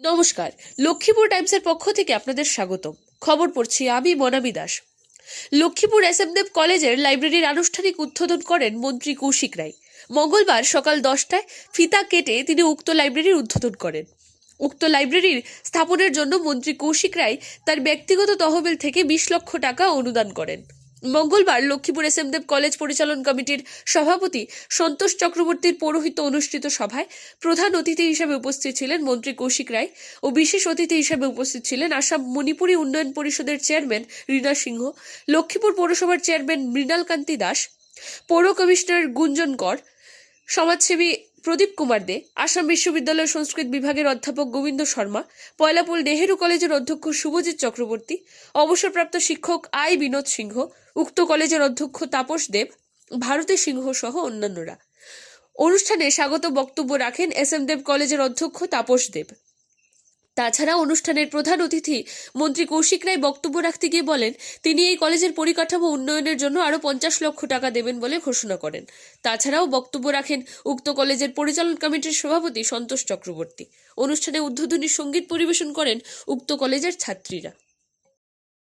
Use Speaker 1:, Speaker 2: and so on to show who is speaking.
Speaker 1: নমস্কার। লক্ষ্মীপুর টাইমসের পক্ষ থেকে আপনাদের স্বাগতম। খবর পড়ছি আমি মনামি দাস। লক্ষ্মীপুর এসএমদেব কলেজের লাইব্রেরির আনুষ্ঠানিক উদ্বোধন করেন মন্ত্রী কৌশিক রায়। মঙ্গলবার সকাল 10টায় ফিতা কেটে তিনি উক্ত লাইব্রেরির উদ্বোধন করেন। উক্ত লাইব্রেরির স্থাপনের জন্য মন্ত্রী কৌশিক রায় তার ব্যক্তিগত তহবিল থেকে 20 লক্ষ টাকা অনুদান করেন। মঙ্গলবার লক্ষ্মীপুর এসএমদেব কলেজ পরিচালন কমিটির সভাপতি সন্তোষ চক্রবর্তীর পৌরোহিত্যে অনুষ্ঠিত সভায় প্রধান অতিথি হিসেবে উপস্থিত ছিলেন মন্ত্রী কৌশিক রায় ও বিশেষ অতিথি হিসেবে উপস্থিত ছিলেন আসাম মণিপুরী উন্নয়ন পরিষদের চেয়ারম্যান রীনা সিংহ, লক্ষ্মীপুর পৌরসভার চেয়ারম্যান মৃণাল কান্তি দাস, পৌর কমিশনার গুঞ্জন কর, সমাজসেবী প্রদীপ কুমার দে, আসাম বিশ্ববিদ্যালয়ের সংস্কৃত বিভাগের অধ্যাপক গোবিন্দ শর্মা, পয়লাপুল নেহেরু কলেজের অধ্যক্ষ শুভজিৎ চক্রবর্তী, অবসরপ্রাপ্ত শিক্ষক আই বিনোদ সিংহ, উক্ত কলেজের অধ্যক্ষ তাপস দেব, ভারতী সিংহ সহ অন্যান্যরা। অনুষ্ঠানে স্বাগত বক্তব্য রাখেন এসএমদেব কলেজের অধ্যক্ষ তাপস দেব। তাছাড়া অনুষ্ঠানের প্রধান অতিথি মন্ত্রী কৌশিক রায় বক্তব্য রাখতে গিয়ে বলেন, তিনি এই কলেজের পরিকাঠামো উন্নয়নের জন্য আরও 50 লক্ষ টাকা দেবেন বলে ঘোষণা করেন। তাছাড়াও বক্তব্য রাখেন উক্ত কলেজের পরিচালন কমিটির সভাপতি সন্তোষ চক্রবর্তী। অনুষ্ঠানে উদ্বোধনী সঙ্গীত পরিবেশন করেন উক্ত কলেজের ছাত্রীরা।